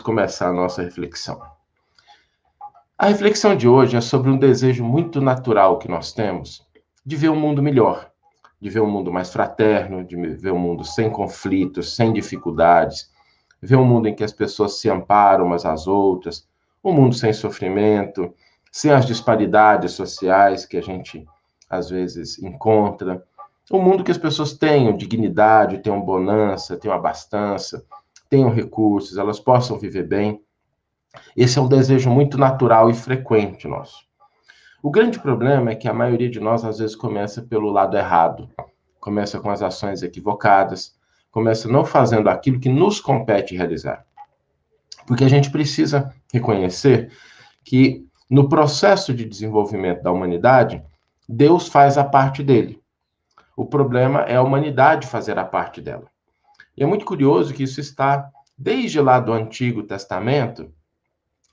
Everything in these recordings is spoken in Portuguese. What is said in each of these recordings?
começar a nossa reflexão. A reflexão de hoje é sobre um desejo muito natural que nós temos de ver um mundo melhor, de ver um mundo mais fraterno, de ver um mundo sem conflitos, sem dificuldades, ver um mundo em que as pessoas se amparam umas às outras, um mundo sem sofrimento, sem as disparidades sociais que a gente às vezes encontra, um mundo que as pessoas tenham dignidade, tenham bonança, tenham abastança, tenham recursos, elas possam viver bem. Esse é um desejo muito natural e frequente nosso. O grande problema é que a maioria de nós, às vezes, começa pelo lado errado, começa com as ações equivocadas, começa não fazendo aquilo que nos compete realizar. Porque a gente precisa reconhecer que, no processo de desenvolvimento da humanidade, Deus faz a parte dele. O problema é a humanidade fazer a parte dela. E é muito curioso que isso está, desde lá do Antigo Testamento,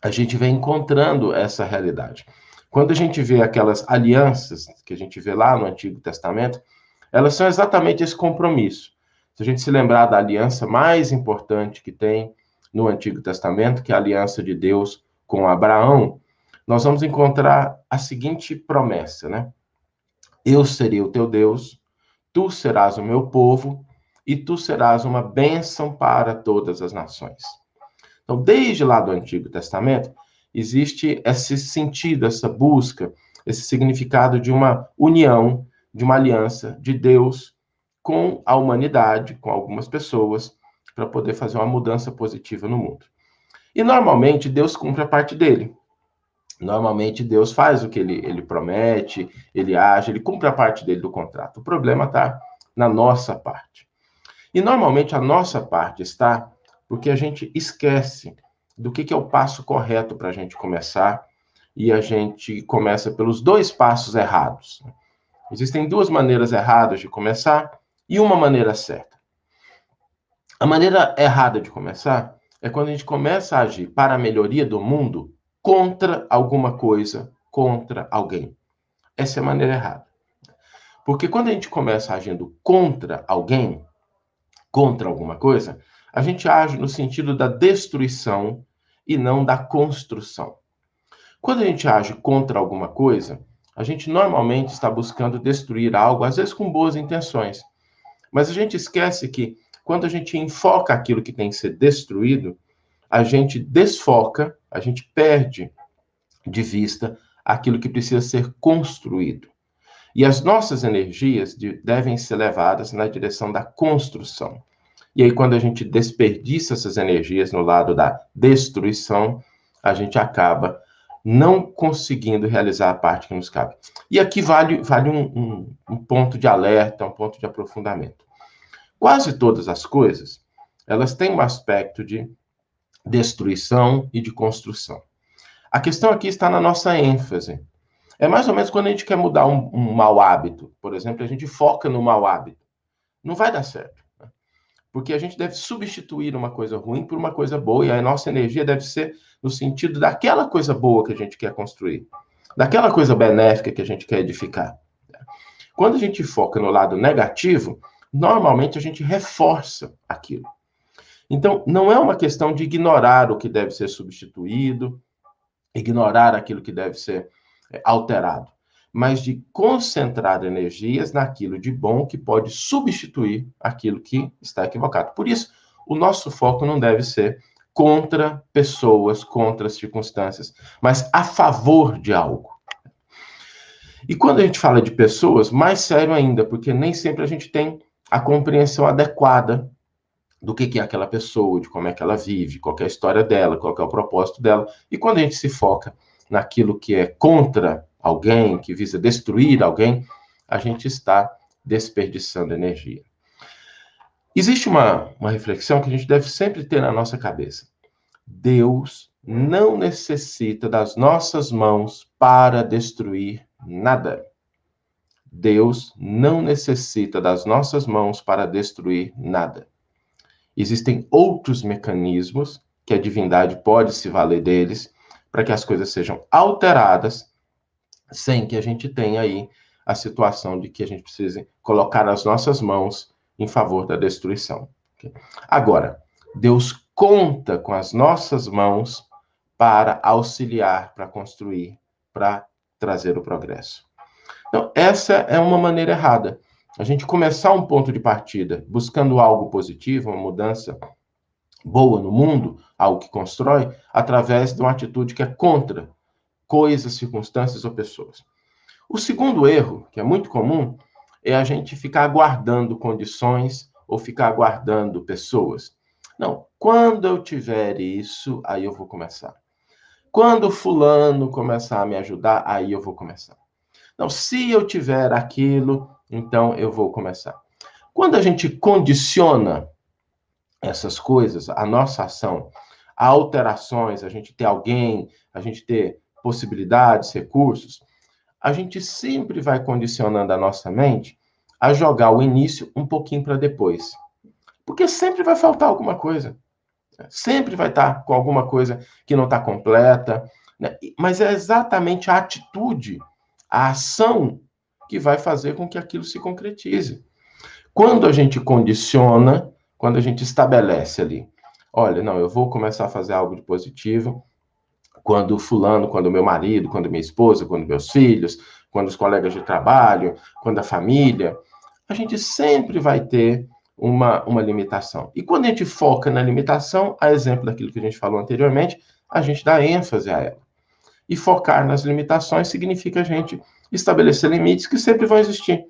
a gente vem encontrando essa realidade. Quando a gente vê aquelas alianças que a gente vê lá no Antigo Testamento, elas são exatamente esse compromisso. Se a gente se lembrar da aliança mais importante que tem no Antigo Testamento, que é a aliança de Deus com Abraão, nós vamos encontrar a seguinte promessa, né? Eu serei o teu Deus, tu serás o meu povo, e tu serás uma bênção para todas as nações. Então, desde lá do Antigo Testamento, existe esse sentido, essa busca, esse significado de uma união, de uma aliança de Deus com a humanidade, com algumas pessoas, para poder fazer uma mudança positiva no mundo. E, normalmente, Deus cumpre a parte dele. Normalmente, Deus faz o que ele promete, ele age, ele cumpre a parte dele do contrato. O problema está na nossa parte. E, normalmente, a nossa parte está porque a gente esquece do que é o passo correto para a gente começar, e a gente começa pelos dois passos errados. Existem duas maneiras erradas de começar e uma maneira certa. A maneira errada de começar é quando a gente começa a agir para a melhoria do mundo contra alguma coisa, contra alguém. Essa é a maneira errada. Porque quando a gente começa agindo contra alguém, contra alguma coisa, a gente age no sentido da destruição e não da construção. Quando a gente age contra alguma coisa, a gente normalmente está buscando destruir algo, às vezes com boas intenções. Mas a gente esquece que quando a gente enfoca aquilo que tem que ser destruído, a gente desfoca, a gente perde de vista aquilo que precisa ser construído. E as nossas energias devem ser levadas na direção da construção. E aí, quando a gente desperdiça essas energias no lado da destruição, a gente acaba não conseguindo realizar a parte que nos cabe. E aqui vale um ponto de alerta, um ponto de aprofundamento. Quase todas as coisas, elas têm um aspecto de destruição e de construção. A questão aqui está na nossa ênfase. É mais ou menos quando a gente quer mudar um mau hábito. Por exemplo, a gente foca no mau hábito. Não vai dar certo. Porque a gente deve substituir uma coisa ruim por uma coisa boa, e a nossa energia deve ser no sentido daquela coisa boa que a gente quer construir, daquela coisa benéfica que a gente quer edificar. Quando a gente foca no lado negativo, normalmente a gente reforça aquilo. Então, não é uma questão de ignorar o que deve ser substituído, ignorar aquilo que deve ser alterado, mas de concentrar energias naquilo de bom que pode substituir aquilo que está equivocado. Por isso, o nosso foco não deve ser contra pessoas, contra circunstâncias, mas a favor de algo. E quando a gente fala de pessoas, mais sério ainda, porque nem sempre a gente tem a compreensão adequada do que é aquela pessoa, de como é que ela vive, qual é a história dela, qual é o propósito dela. E quando a gente se foca naquilo que é contra alguém, que visa destruir alguém, a gente está desperdiçando energia. Existe uma reflexão que a gente deve sempre ter na nossa cabeça. Deus não necessita das nossas mãos para destruir nada. Deus não necessita das nossas mãos para destruir nada. Existem outros mecanismos que a divindade pode se valer deles para que as coisas sejam alteradas sem que a gente tenha aí a situação de que a gente precise colocar as nossas mãos em favor da destruição. Agora, Deus conta com as nossas mãos para auxiliar, para construir, para trazer o progresso. Então, essa é uma maneira errada. A gente começar um ponto de partida buscando algo positivo, uma mudança boa no mundo, algo que constrói, através de uma atitude que é contra coisas, circunstâncias ou pessoas. O segundo erro, que é muito comum, é a gente ficar aguardando condições ou ficar aguardando pessoas. Não, quando eu tiver isso, aí eu vou começar. Quando fulano começar a me ajudar, aí eu vou começar. Não, se eu tiver aquilo, então eu vou começar. Quando a gente condiciona essas coisas, a nossa ação, a alterações, a gente ter alguém, a gente ter possibilidades, recursos, a gente sempre vai condicionando a nossa mente a jogar o início um pouquinho para depois. Porque sempre vai faltar alguma coisa. Sempre vai estar com alguma coisa que não está completa. Né? Mas é exatamente a atitude, a ação, que vai fazer com que aquilo se concretize. Quando a gente condiciona, quando a gente estabelece ali, olha, não, eu vou começar a fazer algo de positivo, quando fulano, quando meu marido, quando minha esposa, quando meus filhos, quando os colegas de trabalho, quando a família, a gente sempre vai ter uma limitação. E quando a gente foca na limitação, a exemplo daquilo que a gente falou anteriormente, a gente dá ênfase a ela. E focar nas limitações significa a gente estabelecer limites que sempre vão existir.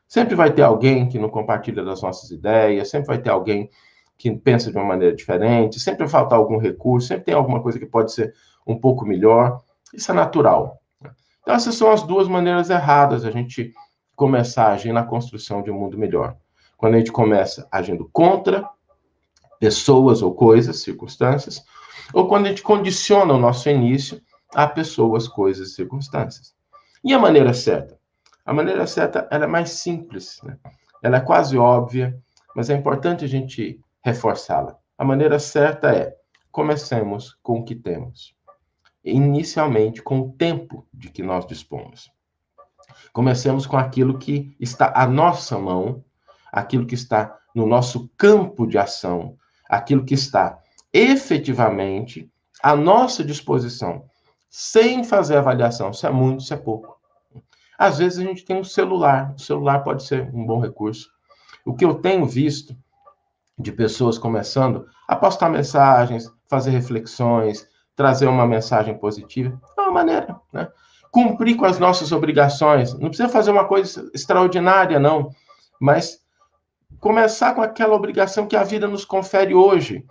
Sempre vai ter alguém que não compartilha das nossas ideias, sempre vai ter alguém que pensa de uma maneira diferente, sempre vai faltar algum recurso, sempre tem alguma coisa que pode ser um pouco melhor. Isso é natural. Então, essas são as duas maneiras erradas a gente começar a agir na construção de um mundo melhor. Quando a gente começa agindo contra pessoas ou coisas, circunstâncias, ou quando a gente condiciona o nosso início a pessoas, coisas e circunstâncias. E a maneira certa? A maneira certa, ela é mais simples, né? Ela é quase óbvia, mas é importante a gente reforçá-la. A maneira certa é: comecemos com o que temos. Inicialmente, com o tempo de que nós dispomos. Comecemos com aquilo que está à nossa mão, aquilo que está no nosso campo de ação, aquilo que está efetivamente à nossa disposição, sem fazer avaliação se é muito, se é pouco. Às vezes a gente tem um celular, o celular pode ser um bom recurso. O que eu tenho visto de pessoas começando a postar mensagens, fazer reflexões, trazer uma mensagem positiva, é uma maneira, né? Cumprir com as nossas obrigações, não precisa fazer uma coisa extraordinária, não, mas começar com aquela obrigação que a vida nos confere hoje.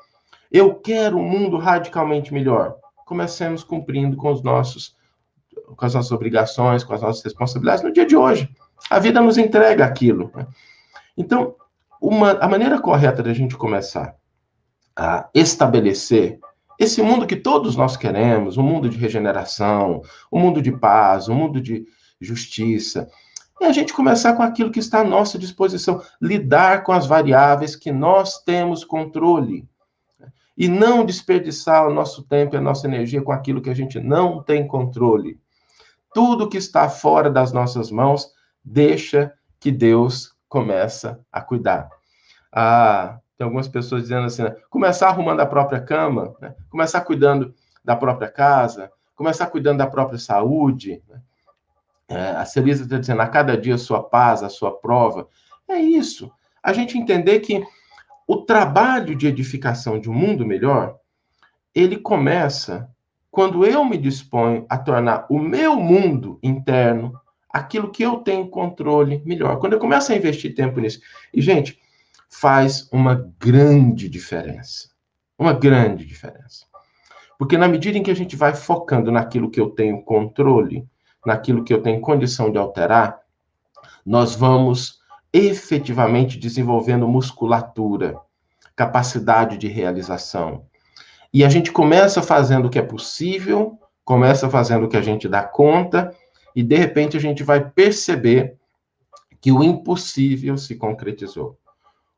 Eu quero um mundo radicalmente melhor. Comecemos cumprindo com as nossas obrigações, com as nossas responsabilidades no dia de hoje. A vida nos entrega aquilo. Né? Então, a maneira correta da gente começar a estabelecer esse mundo que todos nós queremos, um mundo de regeneração, um mundo de paz, um mundo de justiça, é a gente começar com aquilo que está à nossa disposição, lidar com as variáveis que nós temos controle. E não desperdiçar o nosso tempo e a nossa energia com aquilo que a gente não tem controle. Tudo que está fora das nossas mãos, deixa que Deus começa a cuidar. Tem algumas pessoas dizendo assim, né? Começar arrumando a própria cama, né? Começar cuidando da própria casa, começar cuidando da própria saúde. Né? A Celisa está dizendo, a cada dia a sua paz, a sua prova. É isso. A gente entender que o trabalho de edificação de um mundo melhor, ele começa quando eu me disponho a tornar o meu mundo interno, aquilo que eu tenho controle, melhor. Quando eu começo a investir tempo nisso. E, gente, faz uma grande diferença. Uma grande diferença. Porque na medida em que a gente vai focando naquilo que eu tenho controle, naquilo que eu tenho condição de alterar, nós vamos efetivamente desenvolvendo musculatura, capacidade de realização. E a gente começa fazendo o que é possível, começa fazendo o que a gente dá conta, e de repente a gente vai perceber que o impossível se concretizou.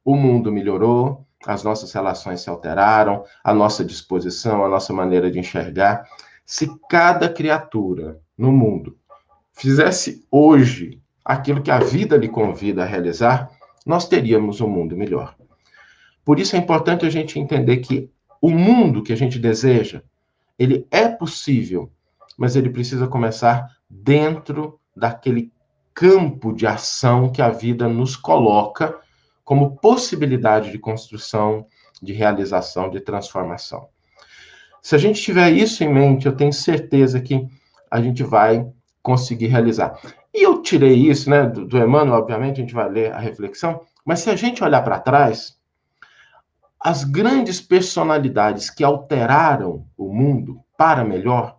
O mundo melhorou, as nossas relações se alteraram, a nossa disposição, a nossa maneira de enxergar. Se cada criatura no mundo fizesse hoje aquilo que a vida lhe convida a realizar, nós teríamos um mundo melhor. Por isso é importante a gente entender que O mundo que a gente deseja, ele é possível, mas ele precisa começar dentro daquele campo de ação que a vida nos coloca como possibilidade de construção, de realização, de transformação. Se a gente tiver isso em mente, eu tenho certeza que a gente vai conseguir realizar. E eu tirei isso, né, do Emmanuel, obviamente, a gente vai ler a reflexão, mas se a gente olhar para trás, as grandes personalidades que alteraram o mundo para melhor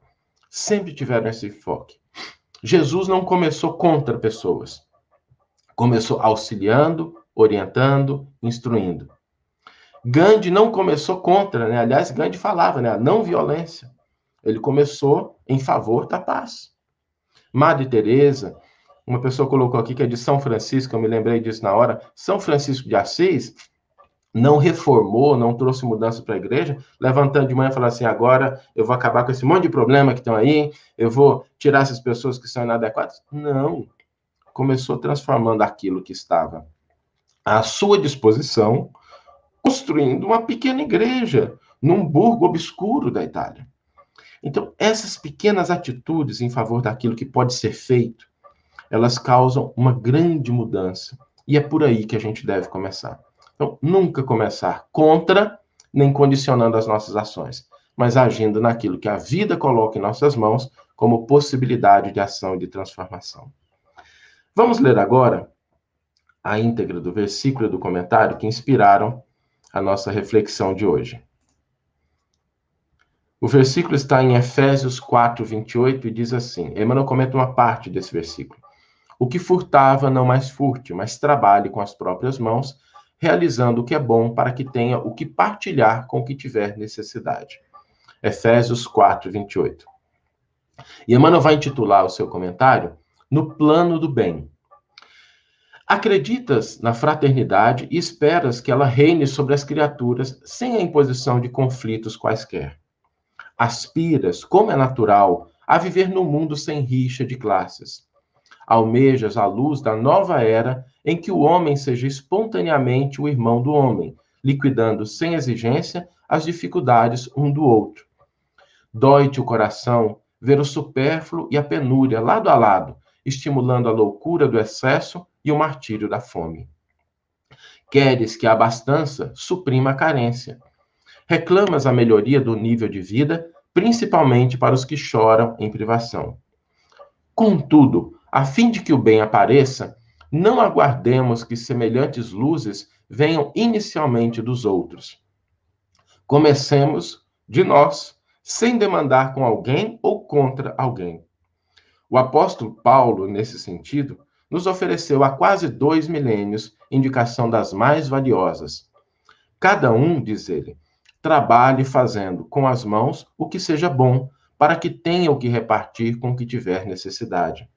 sempre tiveram esse enfoque. Jesus não começou contra pessoas, começou auxiliando, orientando, instruindo. Gandhi não começou contra, né? Aliás, Gandhi falava, né? A não violência. Ele começou em favor da paz. Madre Teresa, uma pessoa colocou aqui que é de São Francisco, eu me lembrei disso na hora. São Francisco de Assis não reformou, não trouxe mudança para a igreja, levantando de manhã e falando assim, agora eu vou acabar com esse monte de problema que estão aí, eu vou tirar essas pessoas que são inadequadas. Não. Começou transformando aquilo que estava à sua disposição, construindo uma pequena igreja num burgo obscuro da Itália. Então, essas pequenas atitudes em favor daquilo que pode ser feito, elas causam uma grande mudança. E é por aí que a gente deve começar. Então, nunca começar contra, nem condicionando as nossas ações, mas agindo naquilo que a vida coloca em nossas mãos como possibilidade de ação e de transformação. Vamos ler agora a íntegra do versículo e do comentário que inspiraram a nossa reflexão de hoje. O versículo está em Efésios 4, 28 e diz assim, Emmanuel comenta uma parte desse versículo. O que furtava não mais furte, mas trabalhe com as próprias mãos, realizando o que é bom para que tenha o que partilhar com o que tiver necessidade. Efésios 4, 28. E Emmanuel vai intitular o seu comentário No Plano do Bem. Acreditas na fraternidade e esperas que ela reine sobre as criaturas sem a imposição de conflitos quaisquer. Aspiras, como é natural, a viver no mundo sem rixa de classes. Almejas a luz da nova era em que o homem seja espontaneamente o irmão do homem, liquidando sem exigência as dificuldades um do outro. Dói-te o coração ver o supérfluo e a penúria lado a lado, estimulando a loucura do excesso e o martírio da fome. Queres que a abastança suprima a carência. Reclamas a melhoria do nível de vida, principalmente para os que choram em privação. Contudo, a fim de que o bem apareça, não aguardemos que semelhantes luzes venham inicialmente dos outros. Comecemos de nós, sem demandar com alguém ou contra alguém. O apóstolo Paulo, nesse sentido, nos ofereceu há quase 2 milênios indicação das mais valiosas. Cada um, diz ele, trabalhe fazendo com as mãos o que seja bom, para que tenha o que repartir com o que tiver necessidade.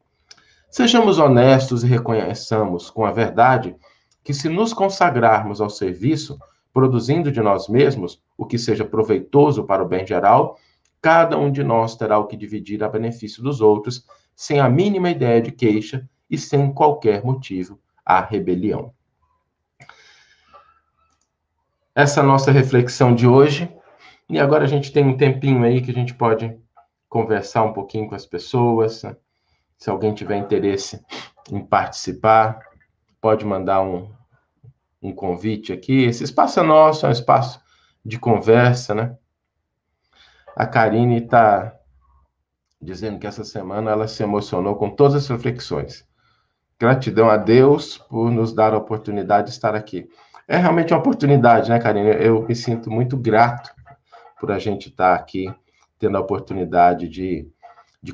Sejamos honestos e reconheçamos com a verdade que se nos consagrarmos ao serviço, produzindo de nós mesmos o que seja proveitoso para o bem geral, cada um de nós terá o que dividir a benefício dos outros, sem a mínima ideia de queixa e sem qualquer motivo à rebelião. Essa é a nossa reflexão de hoje. E agora a gente tem um tempinho aí que a gente pode conversar um pouquinho com as pessoas. Se alguém tiver interesse em participar, pode mandar um convite aqui. Esse espaço é nosso, é um espaço de conversa, né? A Karine está dizendo que essa semana ela se emocionou com todas as reflexões. Gratidão a Deus por nos dar a oportunidade de estar aqui. É realmente uma oportunidade, né, Karine? Eu me sinto muito grato por a gente estar aqui, tendo a oportunidade de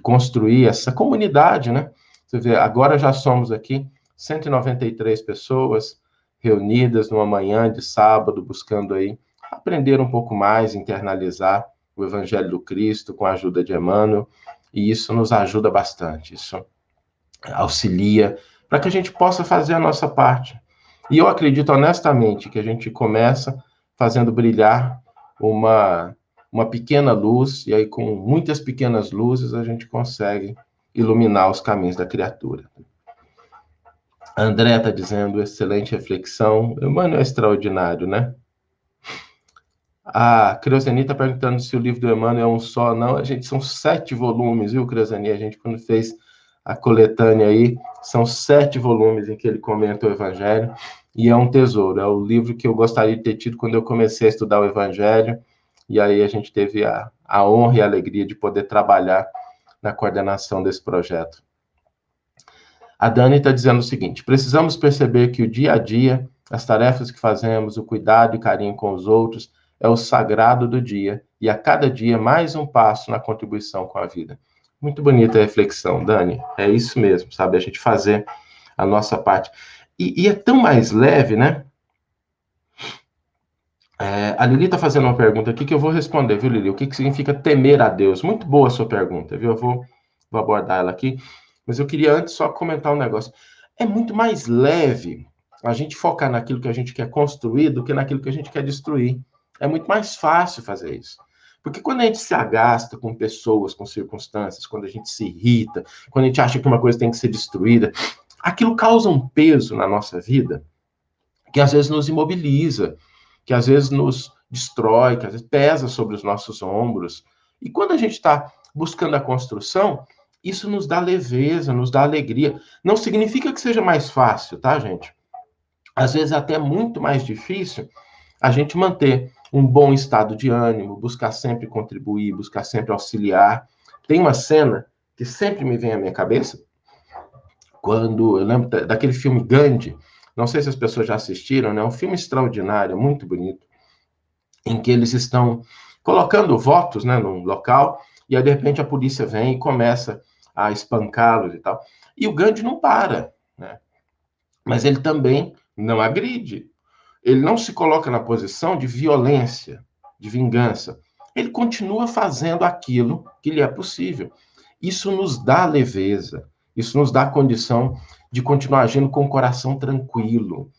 construir essa comunidade, né? Você vê, agora já somos aqui 193 pessoas reunidas numa manhã de sábado, buscando aí aprender um pouco mais, internalizar o Evangelho do Cristo com a ajuda de Emmanuel, e isso nos ajuda bastante, isso auxilia para que a gente possa fazer a nossa parte. E eu acredito honestamente que a gente começa fazendo brilhar uma pequena luz, e aí com muitas pequenas luzes a gente consegue iluminar os caminhos da criatura. A André está dizendo, excelente reflexão. Emmanuel é extraordinário, né? A Creuseni está perguntando se o livro do Emmanuel é um só. Não, a gente são 7 volumes, viu, Creuseni? A gente, quando fez a coletânea aí, são 7 volumes em que ele comenta o Evangelho, e é um tesouro. É o livro que eu gostaria de ter tido quando eu comecei a estudar o Evangelho, e aí a gente teve a honra e a alegria de poder trabalhar na coordenação desse projeto. A Dani está dizendo o seguinte: precisamos perceber que o dia a dia, as tarefas que fazemos, o cuidado e carinho com os outros, é o sagrado do dia, e a cada dia mais um passo na contribuição com a vida. Muito bonita a reflexão, Dani. É isso mesmo, sabe? A gente fazer a nossa parte. E é tão mais leve, né? A Lili está fazendo uma pergunta aqui que eu vou responder, viu, Lili? O que significa temer a Deus? Muito boa a sua pergunta, viu? Eu vou abordar ela aqui. Mas eu queria antes só comentar um negócio. É muito mais leve a gente focar naquilo que a gente quer construir do que naquilo que a gente quer destruir. É muito mais fácil fazer isso. Porque quando a gente se agasta com pessoas, com circunstâncias, quando a gente se irrita, quando a gente acha que uma coisa tem que ser destruída, aquilo causa um peso na nossa vida que às vezes nos imobiliza, que às vezes nos destrói, que às vezes pesa sobre os nossos ombros. E quando a gente está buscando a construção, isso nos dá leveza, nos dá alegria. Não significa que seja mais fácil, tá, gente? Às vezes é até muito mais difícil a gente manter um bom estado de ânimo, buscar sempre contribuir, buscar sempre auxiliar. Tem uma cena que sempre me vem à minha cabeça, quando eu lembro daquele filme Gandhi, não sei se as pessoas já assistiram, né? É um filme extraordinário, muito bonito, em que eles estão colocando votos, né, num local, e aí de repente a polícia vem e começa a espancá-los e tal. E o Gandhi não para, né? Mas ele também não agride. Ele não se coloca na posição de violência, de vingança. Ele continua fazendo aquilo que lhe é possível. Isso nos dá leveza, isso nos dá a condição de continuar agindo com o coração tranquilo,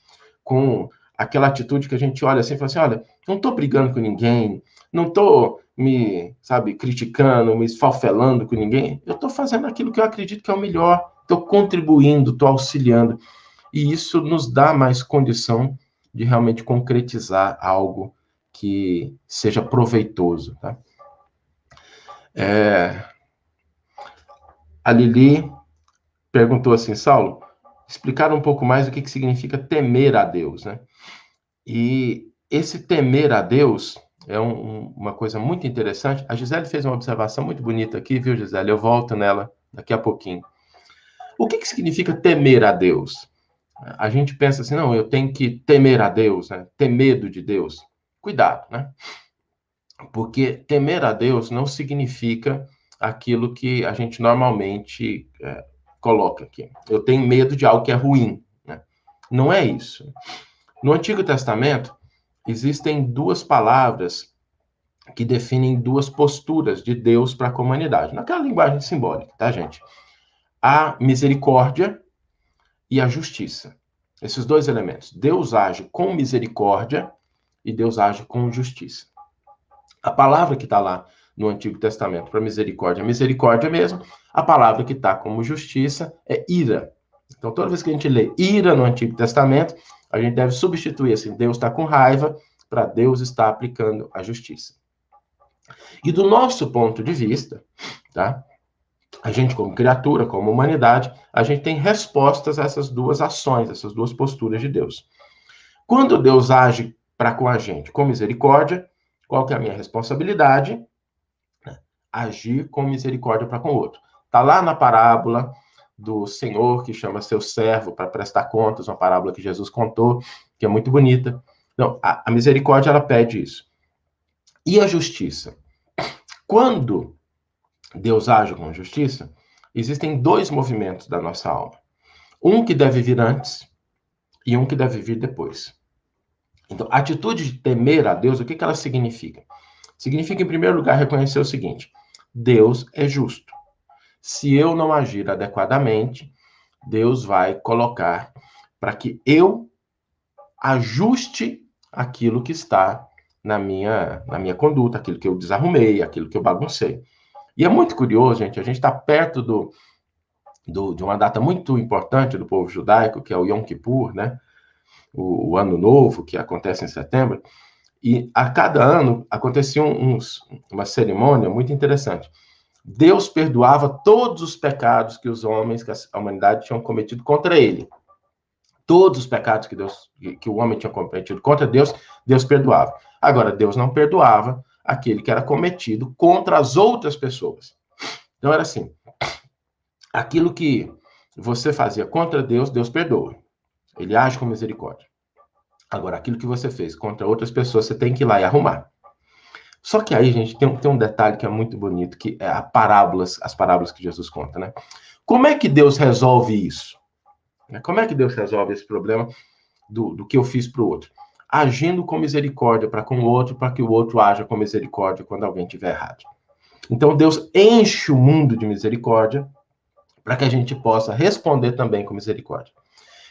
com aquela atitude que a gente olha assim e fala assim, olha, não estou brigando com ninguém, não estou me, sabe, criticando, me esfalfelando com ninguém, eu estou fazendo aquilo que eu acredito que é o melhor, estou contribuindo, estou auxiliando. E isso nos dá mais condição de realmente concretizar algo que seja proveitoso. Tá? A Lili perguntou assim, Saulo, explicar um pouco mais o que significa temer a Deus, né? E esse temer a Deus é uma coisa muito interessante. A Gisele fez uma observação muito bonita aqui, viu, Gisele? Eu volto nela daqui a pouquinho. O que significa temer a Deus? A gente pensa assim, não, eu tenho que temer a Deus, né? Ter medo de Deus. Cuidado, né? Porque temer a Deus não significa aquilo que a gente normalmente coloca aqui. Eu tenho medo de algo que é ruim, né? Não é isso. No Antigo Testamento, existem 2 palavras que definem 2 posturas de Deus para a comunidade, naquela linguagem simbólica, tá, gente? A misericórdia e a justiça. Esses 2 elementos. Deus age com misericórdia e Deus age com justiça. A palavra que está lá no Antigo Testamento para misericórdia é misericórdia mesmo. A palavra que está como justiça é ira. Então, toda vez que a gente lê ira no Antigo Testamento, a gente deve substituir assim, Deus está com raiva, para Deus estar aplicando a justiça. E do nosso ponto de vista, tá? A gente como criatura, como humanidade, a gente tem respostas a essas 2 ações, essas 2 posturas de Deus. Quando Deus age para com a gente com misericórdia, qual que é a minha responsabilidade? Agir com misericórdia para com o outro. Está lá na parábola do Senhor que chama seu servo para prestar contas, uma parábola que Jesus contou, que é muito bonita. Então, a misericórdia, ela pede isso. E a justiça? Quando Deus age com justiça, existem 2 movimentos da nossa alma. Um que deve vir antes e um que deve vir depois. Então, a atitude de temer a Deus, o que ela significa? Significa, em primeiro lugar, reconhecer o seguinte: Deus é justo. Se eu não agir adequadamente, Deus vai colocar para que eu ajuste aquilo que está na minha conduta, aquilo que eu desarrumei, aquilo que eu baguncei. E é muito curioso, gente, a gente está perto de uma data muito importante do povo judaico, que é o Yom Kippur, né? O Ano Novo, que acontece em setembro. E a cada ano acontecia uma cerimônia muito interessante. Deus perdoava todos os pecados que os homens, que a humanidade tinham cometido contra ele. Todos os pecados que o homem tinha cometido contra Deus, Deus perdoava. Agora, Deus não perdoava aquele que era cometido contra as outras pessoas. Então, era assim, aquilo que você fazia contra Deus, Deus perdoa. Ele age com misericórdia. Agora, aquilo que você fez contra outras pessoas, você tem que ir lá e arrumar. Só que aí, gente, tem um detalhe que é muito bonito, que é as parábolas que Jesus conta, né? Como é que Deus resolve isso? Como é que Deus resolve esse problema do que eu fiz para o outro? Agindo com misericórdia para com o outro, para que o outro haja com misericórdia quando alguém estiver errado. Então, Deus enche o mundo de misericórdia para que a gente possa responder também com misericórdia.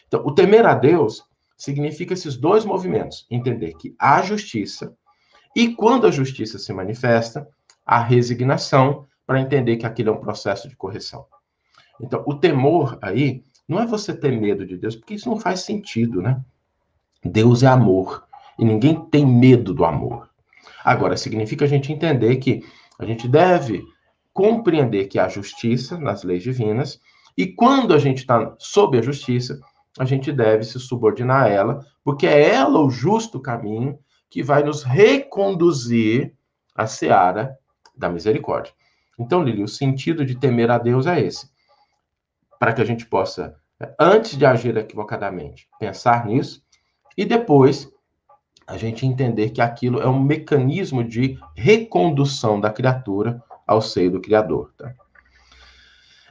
Então, o temer a Deus significa esses dois movimentos. Entender que há justiça e, quando a justiça se manifesta, a resignação para entender que aquilo é um processo de correção. Então, o temor aí não é você ter medo de Deus, porque isso não faz sentido, né? Deus é amor e ninguém tem medo do amor. Agora, significa a gente entender que a gente deve compreender que há justiça nas leis divinas e quando a gente está sob a justiça, a gente deve se subordinar a ela, porque é ela o justo caminho que vai nos reconduzir à seara da misericórdia. Então, Lili, o sentido de temer a Deus é esse. Para que a gente possa, antes de agir equivocadamente, pensar nisso e depois a gente entender que aquilo é um mecanismo de recondução da criatura ao seio do Criador. Tá?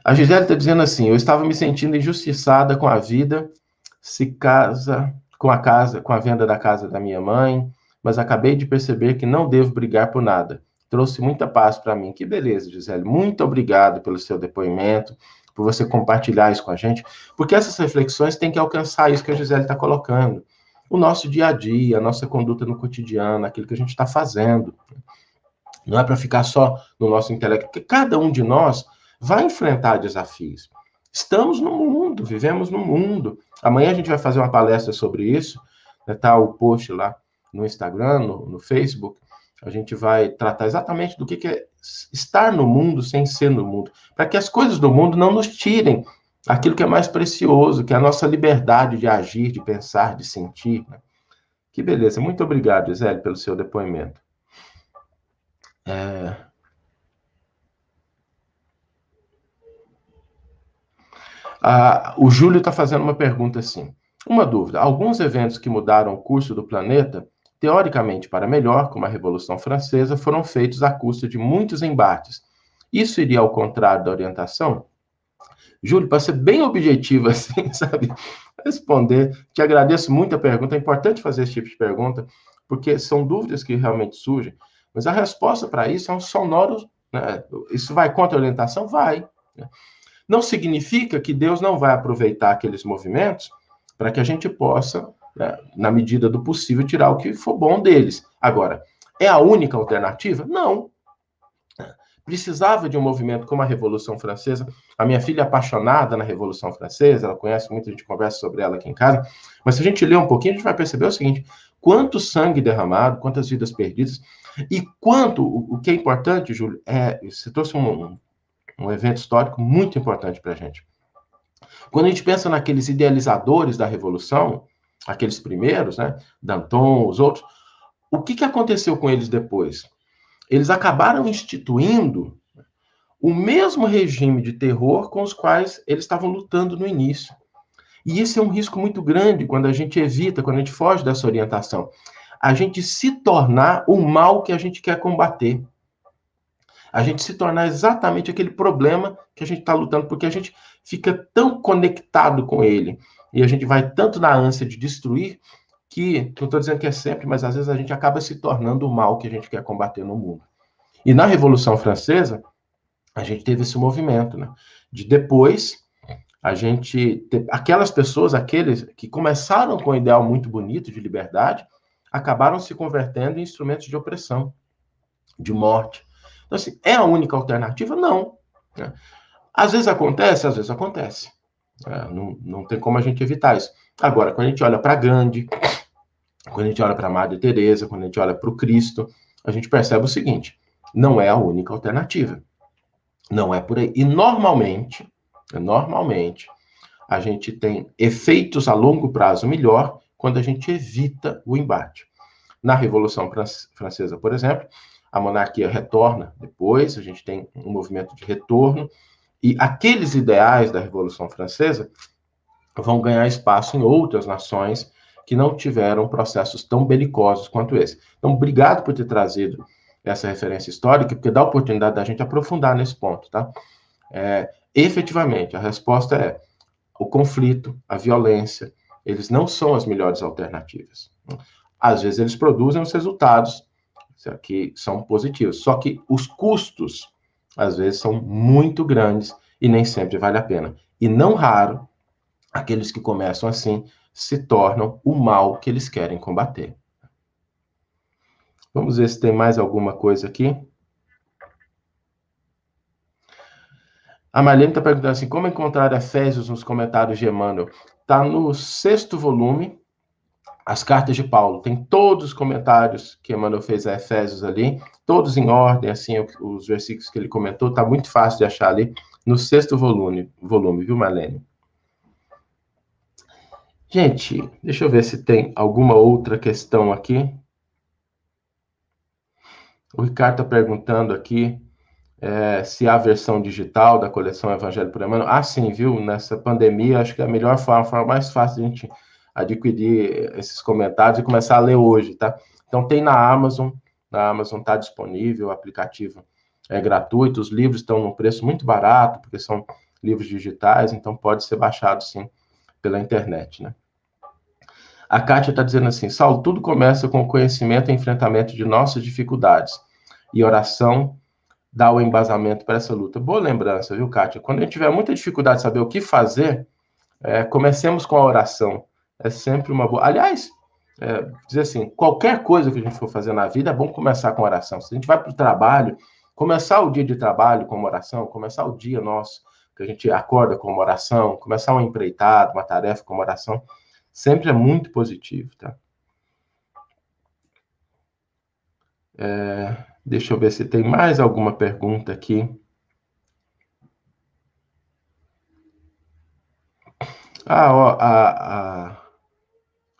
A Gisele está dizendo assim: eu estava me sentindo injustiçada com a vida, com a venda da casa da minha mãe, mas acabei de perceber que não devo brigar por nada. Trouxe muita paz para mim. Que beleza, Gisele. Muito obrigado pelo seu depoimento, por você compartilhar isso com a gente, porque essas reflexões têm que alcançar isso que a Gisele está colocando. O nosso dia a dia, a nossa conduta no cotidiano, aquilo que a gente está fazendo. Não é para ficar só no nosso intelecto, porque cada um de nós vai enfrentar desafios. Estamos no mundo, vivemos no mundo. Amanhã a gente vai fazer uma palestra sobre isso, tá o post lá no Instagram, no Facebook. A gente vai tratar exatamente do que é estar no mundo sem ser no mundo, para que as coisas do mundo não nos tirem aquilo que é mais precioso, que é a nossa liberdade de agir, de pensar, de sentir. Né? Que beleza. Muito obrigado, Gisele, pelo seu depoimento. O Júlio está fazendo uma pergunta assim. Uma dúvida. Alguns eventos que mudaram o curso do planeta, teoricamente para melhor, como a Revolução Francesa, foram feitos à custa de muitos embates. Isso iria ao contrário da orientação? Júlio, para ser bem objetivo assim, sabe? Responder. Te agradeço muito a pergunta. É importante fazer esse tipo de pergunta, porque são dúvidas que realmente surgem. Mas a resposta para isso é um sonoro. Né? Isso vai contra a orientação? Vai. Né? Não significa que Deus não vai aproveitar aqueles movimentos para que a gente possa, né, na medida do possível, tirar o que for bom deles. Agora, é a única alternativa? Não. Precisava de um movimento como a Revolução Francesa. A minha filha é apaixonada na Revolução Francesa, ela conhece muito, a gente conversa sobre ela aqui em casa. Mas se a gente ler um pouquinho, a gente vai perceber o seguinte: quanto sangue derramado, quantas vidas perdidas, e quanto, o que é importante, Júlio, você trouxe um evento histórico muito importante para a gente. Quando a gente pensa naqueles idealizadores da Revolução, aqueles primeiros, né, Danton, os outros, o que aconteceu com eles depois? Eles acabaram instituindo o mesmo regime de terror com os quais eles estavam lutando no início. E esse é um risco muito grande quando a gente evita, quando a gente foge dessa orientação. A gente se tornar o mal que a gente quer combater. A gente se tornar exatamente aquele problema que a gente está lutando, porque a gente fica tão conectado com ele e a gente vai tanto na ânsia de destruir que, não estou dizendo que é sempre, mas às vezes a gente acaba se tornando o mal que a gente quer combater no mundo. E na Revolução Francesa, a gente teve esse movimento, né? De depois, a gente... Aquelas pessoas, aqueles que começaram com um ideal muito bonito de liberdade, acabaram se convertendo em instrumentos de opressão, de morte. Então, assim, é a única alternativa? Não. Né? Às vezes acontece, às vezes acontece. Não tem como a gente evitar isso. Agora, quando a gente olha para Gandhi, quando a gente olha para a Madre Teresa, quando a gente olha para o Cristo, a gente percebe o seguinte: não é a única alternativa. Não é por aí. E normalmente, a gente tem efeitos a longo prazo melhor quando a gente evita o embate. Na Revolução Francesa, por exemplo, a monarquia retorna depois, a gente tem um movimento de retorno, e aqueles ideais da Revolução Francesa vão ganhar espaço em outras nações que não tiveram processos tão belicosos quanto esse. Então, obrigado por ter trazido essa referência histórica, porque dá a oportunidade da gente aprofundar nesse ponto, tá? Efetivamente, a resposta é o conflito, a violência, eles não são as melhores alternativas. Às vezes eles produzem os resultados que são positivos, só que os custos, às vezes, são muito grandes e nem sempre vale a pena. E não raro, aqueles que começam assim se tornam o mal que eles querem combater. Vamos ver se tem mais alguma coisa aqui. A Marlene está perguntando assim, como encontrar Efésios nos comentários de Emmanuel? Está no 6º volume, as cartas de Paulo. Tem todos os comentários que Emmanuel fez a Efésios ali, todos em ordem, assim, os versículos que ele comentou. Está muito fácil de achar ali, no 6º volume, viu, Marlene? Gente, deixa eu ver se tem alguma outra questão aqui. O Ricardo está perguntando aqui se há a versão digital da coleção Evangelho por Emmanuel. Ah, sim, viu? Nessa pandemia, acho que é a melhor forma, a forma mais fácil de a gente adquirir esses comentários e começar a ler hoje, tá? Então, tem na Amazon está disponível, o aplicativo é gratuito, os livros estão num preço muito barato, porque são livros digitais, então pode ser baixado, sim, pela internet, né? A Kátia está dizendo assim, Saulo, tudo começa com o conhecimento e enfrentamento de nossas dificuldades, e oração dá o embasamento para essa luta. Boa lembrança, viu, Kátia? Quando a gente tiver muita dificuldade de saber o que fazer, comecemos com a oração. É sempre uma boa... Aliás, dizer assim, qualquer coisa que a gente for fazer na vida, é bom começar com oração. Se a gente vai para o trabalho, começar o dia de trabalho com uma oração, começar o dia nosso, que a gente acorda com uma oração, começar uma empreitada, uma tarefa com uma oração, sempre é muito positivo, tá? Deixa eu ver se tem mais alguma pergunta aqui.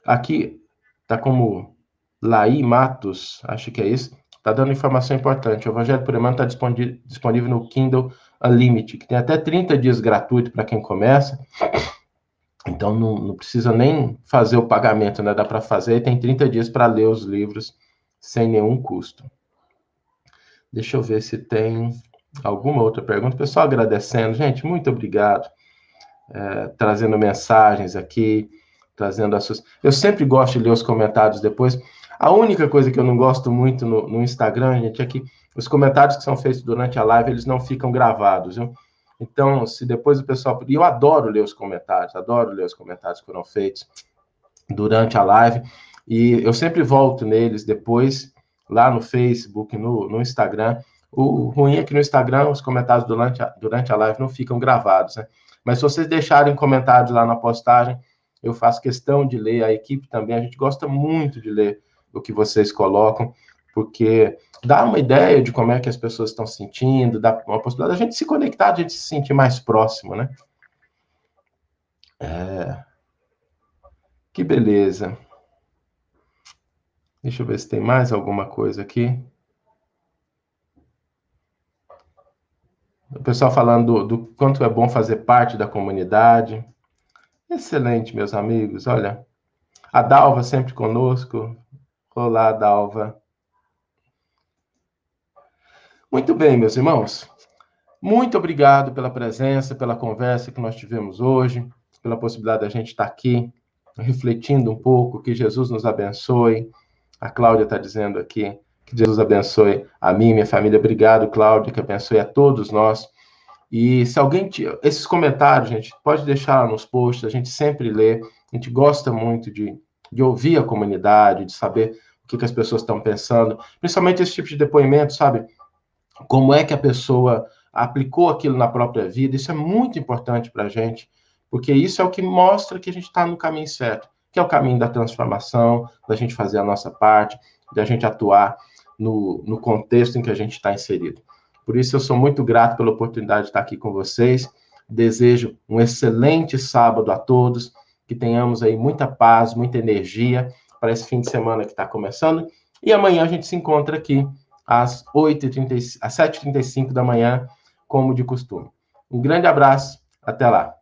Aqui tá como Laí Matos, acho que é isso, tá dando informação importante. O Evangelho por Emmanuel está disponível no Kindle Unlimited, que tem até 30 dias gratuito para quem começa. Então não precisa nem fazer o pagamento, né? Dá para fazer e tem 30 dias para ler os livros sem nenhum custo. Deixa eu ver se tem alguma outra pergunta. Pessoal, agradecendo. Gente, muito obrigado. Trazendo mensagens aqui, trazendo as suas... Eu sempre gosto de ler os comentários depois. A única coisa que eu não gosto muito no Instagram, gente, é que os comentários que são feitos durante a live, eles não ficam gravados, viu? Então, se depois o pessoal... E eu adoro ler os comentários que foram feitos durante a live, e eu sempre volto neles depois, lá no Facebook, no Instagram. O ruim é que no Instagram os comentários durante a live não ficam gravados, né? Mas se vocês deixarem comentários lá na postagem, eu faço questão de ler, a equipe também, a gente gosta muito de ler o que vocês colocam, porque dá uma ideia de como é que as pessoas estão sentindo, dá uma possibilidade de a gente se conectar, de a gente se sentir mais próximo, né? Que beleza. Deixa eu ver se tem mais alguma coisa aqui. O pessoal falando do quanto é bom fazer parte da comunidade. Excelente, meus amigos. Olha, a Dalva sempre conosco. Olá, Dalva. Muito bem, meus irmãos. Muito obrigado pela presença, pela conversa que nós tivemos hoje, pela possibilidade da gente estar aqui refletindo um pouco, que Jesus nos abençoe. A Cláudia está dizendo aqui que Jesus abençoe a mim e minha família. Obrigado, Cláudia, que abençoe a todos nós. E se alguém... Esses comentários, gente, pode deixar nos posts, a gente sempre lê. A gente gosta muito de ouvir a comunidade, de saber o que as pessoas estão pensando. Principalmente esse tipo de depoimento, sabe? Como é que a pessoa aplicou aquilo na própria vida. Isso é muito importante para a gente, porque isso é o que mostra que a gente está no caminho certo. que é o caminho da transformação, da gente fazer a nossa parte, da gente atuar no contexto em que a gente está inserido. Por isso, eu sou muito grato pela oportunidade de estar aqui com vocês. Desejo um excelente sábado a todos, que tenhamos aí muita paz, muita energia para esse fim de semana que está começando. E amanhã a gente se encontra aqui às 7h35 da manhã, como de costume. Um grande abraço, até lá.